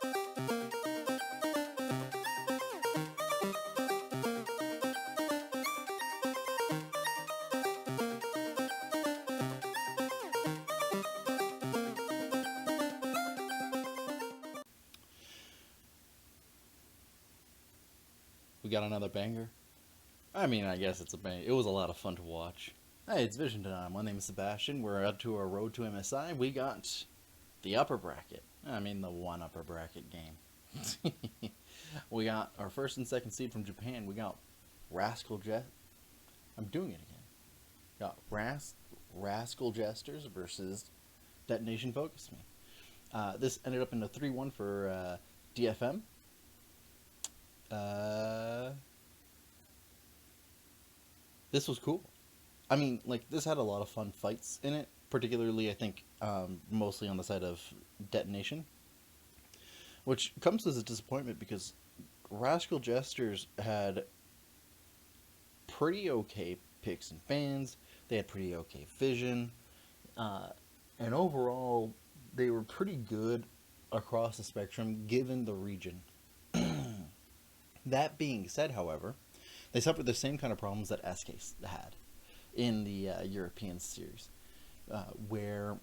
We got another banger. I mean, I guess it's a bang. It was a lot of fun to watch. Hey, it's Vision Time. My name is Sebastian. We're out to our road to MSI. We got the upper bracket. I mean, the one upper bracket game. We got our first and second seed from Japan. We got Rascal Jet. I'm doing it again. Got Rascal Jesters versus Detonation Focus Me. This ended up in a 3-1 for DFM. This was cool. I mean, like, this had a lot of fun fights in it, particularly, I think, mostly on the side of Detonation, which comes as a disappointment because Rascal Jesters had pretty okay picks and bans, they had pretty okay vision, and overall, they were pretty good across the spectrum given the region. That being said, however, they suffered the same kind of problems that SK had in the European series, where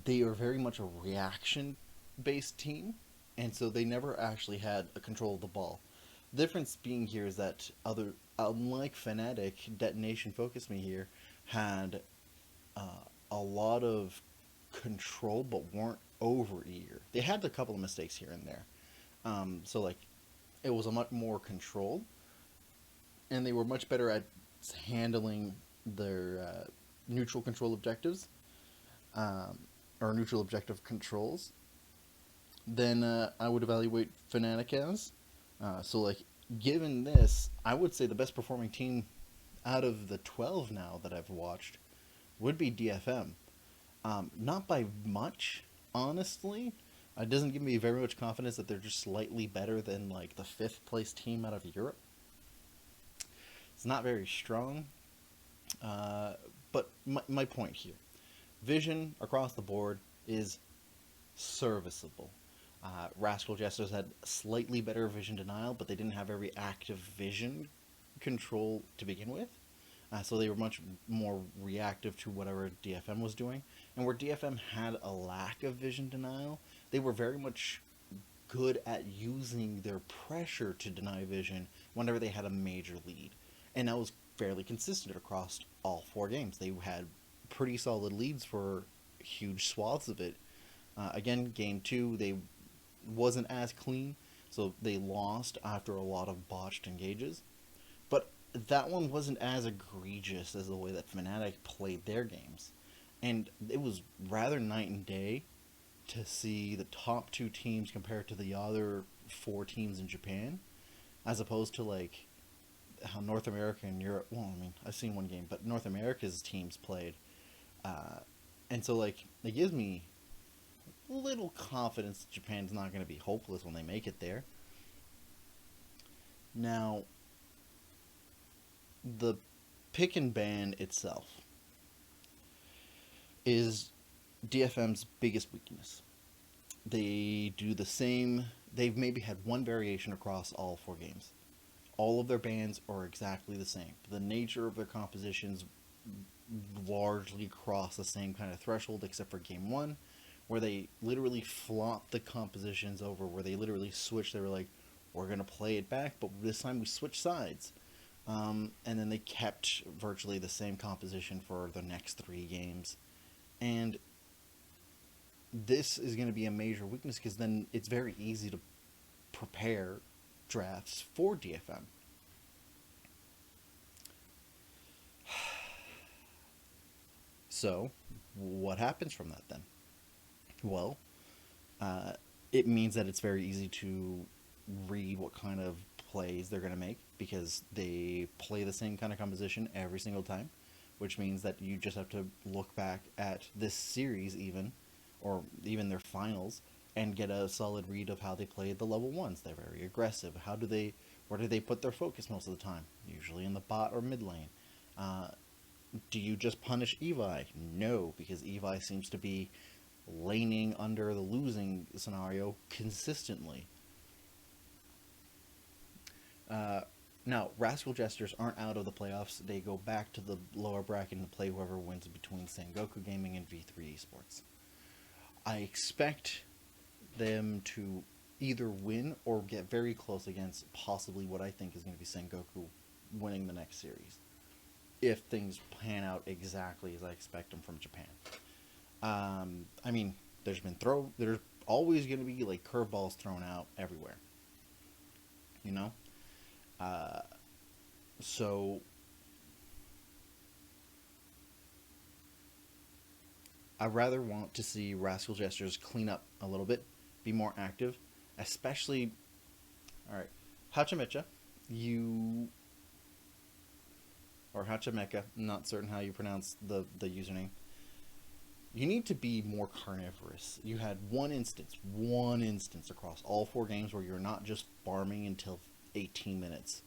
they are very much a reaction-based team, and so they never actually had a control of the ball. The difference being here is that unlike Fnatic, Detonation Focus Me here had a lot of control, but weren't over eager. They had a couple of mistakes here and there, so like it was a much more controlled, and they were much better at handling their neutral control objectives, or neutral objective controls, than I would evaluate Fnatic as. So, like, given this, I would say the best performing team out of the 12 now that I've watched would be DFM. Not by much, honestly. It doesn't give me very much confidence that they're just slightly better than, like, the 5th place team out of Europe. It's not very strong. But my point here. Vision across the board is serviceable. Rascal Jesters had slightly better vision denial, but they didn't have very active vision control to begin with. So they were much more reactive to whatever DFM was doing. And where DFM had a lack of vision denial, they were very much good at using their pressure to deny vision whenever they had a major lead. And that was fairly consistent across all 4 games. They had pretty solid leads for huge swaths of it. Again, game 2, they wasn't as clean, so they lost after a lot of botched engages. But that one wasn't as egregious as the way that Fnatic played their games. And it was rather night and day to see the top 2 teams compared to the other 4 teams in Japan, as opposed to, like, how North America and Europe, well, I mean, I've seen one game, but North America's teams played. And so, like, it gives me little confidence that Japan's not going to be hopeless when they make it there. Now, the pick and ban itself is DFM's biggest weakness. They do the same, they've maybe had one variation across all 4 games. All of their bans are exactly the same. The nature of their compositions largely cross the same kind of threshold, except for game 1, where they literally flopped the compositions over, where they literally switched. They were like, we're going to play it back, but this time we switched sides. And then they kept virtually the same composition for the next 3 games. And this is going to be a major weakness, because then it's very easy to prepare drafts for DFM. So, what happens from that then? Well, it means that it's very easy to read what kind of plays they're going to make, because they play the same kind of composition every single time, which means that you just have to look back at this series even, or even their finals, and get a solid read of how they played the level 1s. They're very aggressive. Where do they put their focus most of the time? Usually in the bot or mid lane. Do you just punish Evi? No, because Evi seems to be laning under the losing scenario consistently. Now, Rascal Jesters aren't out of the playoffs. They go back to the lower bracket and play whoever wins between Sengoku Gaming and V3 Esports. I expect them to either win or get very close against possibly what I think is going to be Sengoku winning the next series, if things pan out exactly as I expect them from Japan. I mean, there's always going to be like curveballs thrown out everywhere, you know. So I rather want to see Rascal Jesters clean up a little bit, be more active, especially. All right, Hachamecha, you or Hachameka, not certain how you pronounce the username. You need to be more carnivorous. You had one instance across all 4 games where you're not just farming until 18 minutes,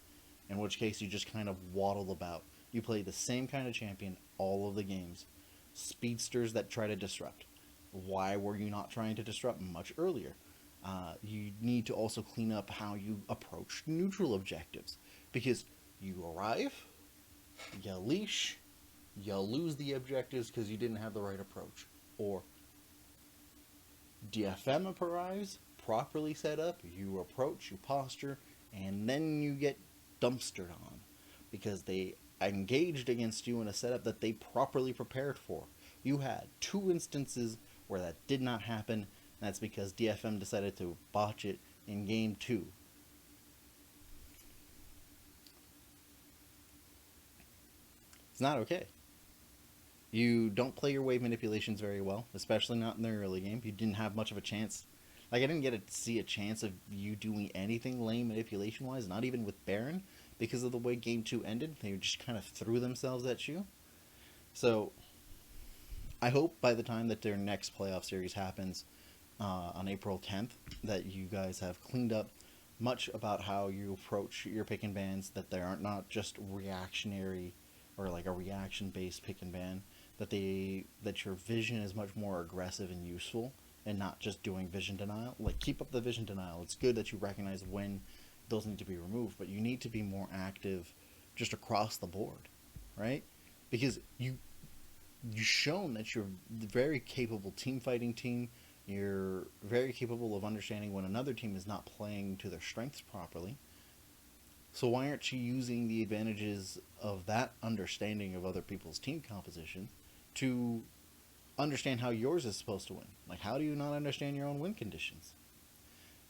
in which case you just kind of waddle about. You play the same kind of champion all of the games. Speedsters that try to disrupt. Why were you not trying to disrupt much earlier? You need to also clean up how you approach neutral objectives, because you arrive, you leash, you lose the objectives because you didn't have the right approach. Or DFM arrives, properly set up, you approach, you posture, and then you get dumpstered on because they engaged against you in a setup that they properly prepared for. You had 2 instances where that did not happen, and that's because DFM decided to botch it in game 2. It's not okay. You don't play your wave manipulations very well, especially not in the early game. You didn't have much of a chance. Like, I didn't get to see a chance of you doing anything lane manipulation-wise, not even with Baron, because of the way Game 2 ended. They just kind of threw themselves at you. So, I hope by the time that their next playoff series happens on April 10th, that you guys have cleaned up much about how you approach your pick and bans, that they aren't not just reactionary or like a reaction-based pick and ban, that your vision is much more aggressive and useful, and not just doing vision denial. Like, keep up the vision denial. It's good that you recognize when those need to be removed, but you need to be more active just across the board, right? Because you've shown that you're a very capable team fighting team. You're very capable of understanding when another team is not playing to their strengths properly. So why aren't you using the advantages of that understanding of other people's team composition to understand how yours is supposed to win? Like, how do you not understand your own win conditions?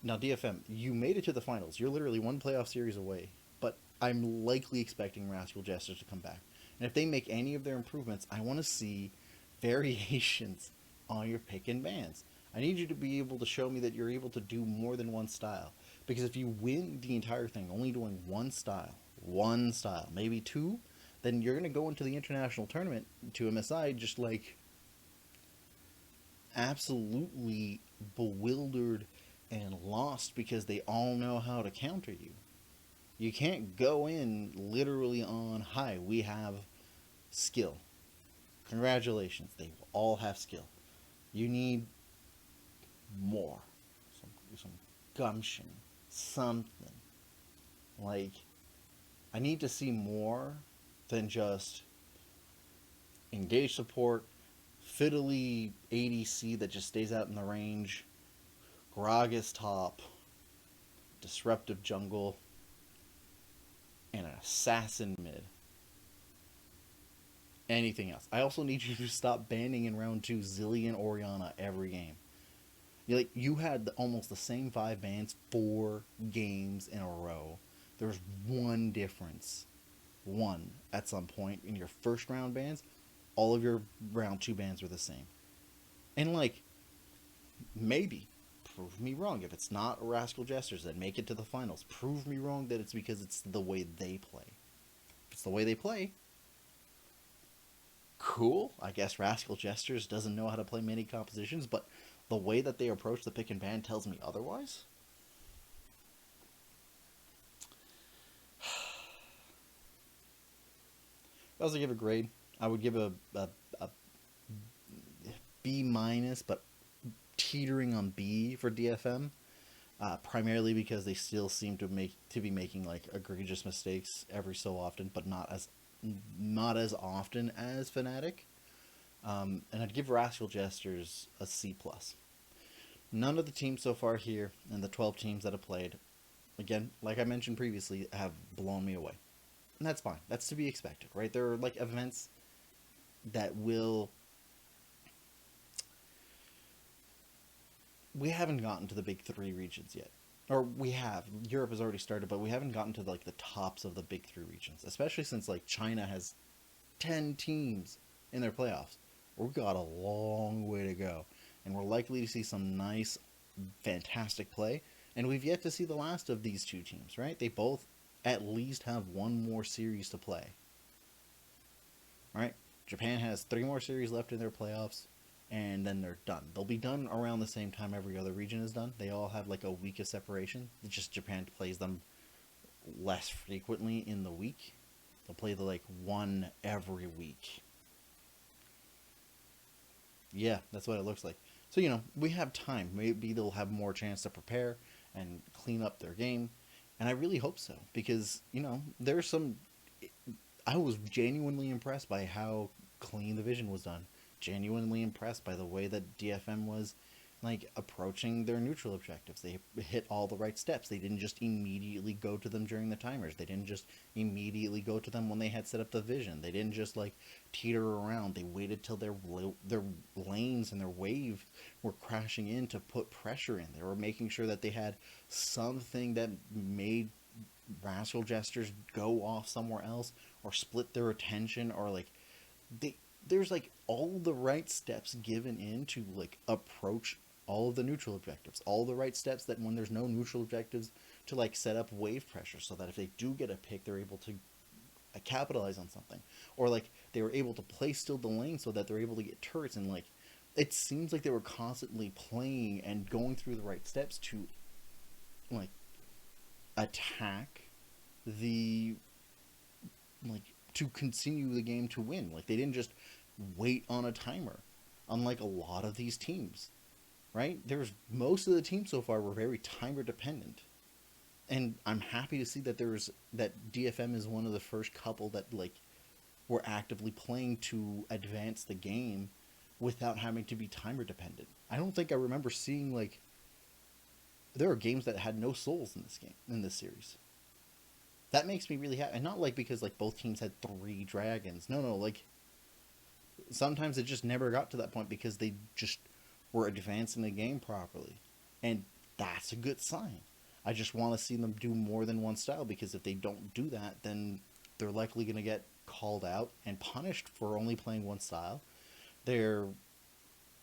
Now, DFM, you made it to the finals. You're literally 1 playoff series away, but I'm likely expecting Rascal Jesters to come back. And if they make any of their improvements, I want to see variations on your pick and bans. I need you to be able to show me that you're able to do more than one style. Because if you win the entire thing only doing one style, maybe 2, then you're going to go into the international tournament to MSI just like absolutely bewildered and lost because they all know how to counter you. You can't go in literally on, hi, we have skill. Congratulations, they will all have skill. You need more. Some gumption. Something. Like, I need to see more than just engage support, fiddly ADC that just stays out in the range, Gragas top, disruptive jungle, and an assassin mid. Anything else. I also need you to stop banning in round 2 Zillion Orianna every game. You had almost the same 5 bans 4 games in a row. There's one difference. One at some point in your first round bans. All of your round 2 bans were the same. And maybe prove me wrong. If it's not Rascal Jesters that make it to the finals, prove me wrong that it's because it's the way they play. If it's the way they play, cool. I guess Rascal Jesters doesn't know how to play many compositions, but the way that they approach the pick and ban tells me otherwise. If I was to give a grade, I would give a B minus, but teetering on B for DFM, primarily because they still seem to be making like egregious mistakes every so often, but not as often as Fnatic. And I'd give Rascal Jesters a C plus. None of the teams so far here, and the 12 teams that have played, again, like I mentioned previously, have blown me away. And that's fine. That's to be expected, right? There are like events that will... We haven't gotten to the big three regions yet. Or we have. Europe has already started, but we haven't gotten to like the tops of the big three regions. Especially since like China has 10 teams in their playoffs. We've got a long way to go. And we're likely to see some nice, fantastic play. And we've yet to see the last of these two teams, right? They both at least have one more series to play. Right? Japan has 3 more series left in their playoffs, and then they're done. They'll be done around the same time every other region is done. They all have like a week of separation. It's just Japan plays them less frequently in the week. They'll play the like one every week. Yeah, that's what it looks like. So, we have time. Maybe they'll have more chance to prepare and clean up their game. And I really hope so. Because, there's some... I was genuinely impressed by how clean the vision was done. Genuinely impressed by the way that DFM was, like, approaching their neutral objectives. They hit all the right steps. They didn't just immediately go to them during the timers. They didn't just immediately go to them when they had set up the vision. They didn't just, like, teeter around. They waited till their lanes and their wave were crashing in to put pressure in. They were making sure that they had something that made Rascal Jesters go off somewhere else or split their attention, or, like, there's, like, all the right steps given in to, like, approach all of the neutral objectives. All the right steps that when there's no neutral objectives to, like, set up wave pressure so that if they do get a pick, they're able to capitalize on something. Or, like, they were able to play still the lane so that they're able to get turrets. And, like, it seems like they were constantly playing and going through the right steps to, like, attack the... like, to continue the game to win. Like, they didn't just wait on a timer, unlike a lot of these teams, right? Most of the teams so far were very timer dependent, and I'm happy to see that that DFM is one of the first couple that, like, were actively playing to advance the game without having to be timer dependent. I don't think I remember seeing, like, there are games that had no souls in this series. That makes me really happy. And not, like, because, like, both teams had 3 dragons. No, like, sometimes it just never got to that point because they just were advancing the game properly. And that's a good sign. I just want to see them do more than one style, because if they don't do that, then they're likely going to get called out and punished for only playing one style.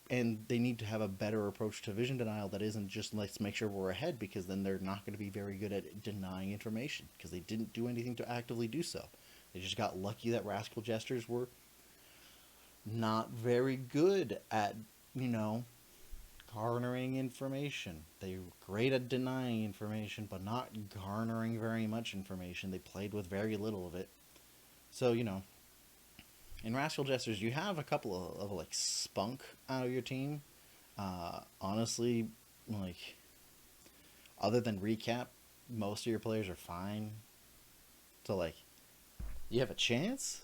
And they need to have a better approach to vision denial that isn't just let's make sure we're ahead, because then they're not going to be very good at denying information, because they didn't do anything to actively do so. They just got lucky that Rascal Jesters were not very good at, garnering information. They were great at denying information, but not garnering very much information. They played with very little of it. So, in Rascal Jesters, you have a couple of like, spunk out of your team. Honestly, like, other than recap, most of your players are fine. So, like, you have a chance.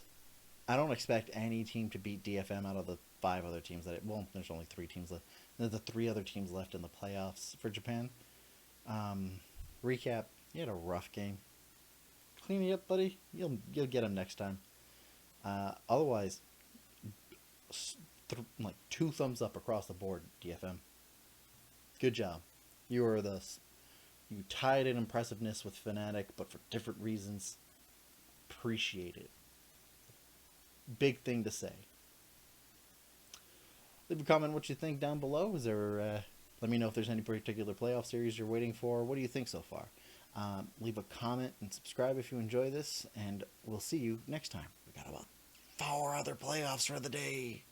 I don't expect any team to beat DFM out of the 5 other teams there's only 3 teams left. There's the 3 other teams left in the playoffs for Japan. Recap, you had a rough game. Clean it up, buddy. You'll get them next time. Otherwise, like 2 thumbs up across the board, DFM. Good job. You tied in impressiveness with Fnatic, but for different reasons. Appreciate it. Big thing to say. Leave a comment what you think down below. Let me know if there's any particular playoff series you're waiting for. What do you think so far? Leave a comment and subscribe if you enjoy this, and we'll see you next time. We got about 4 other playoffs for the day.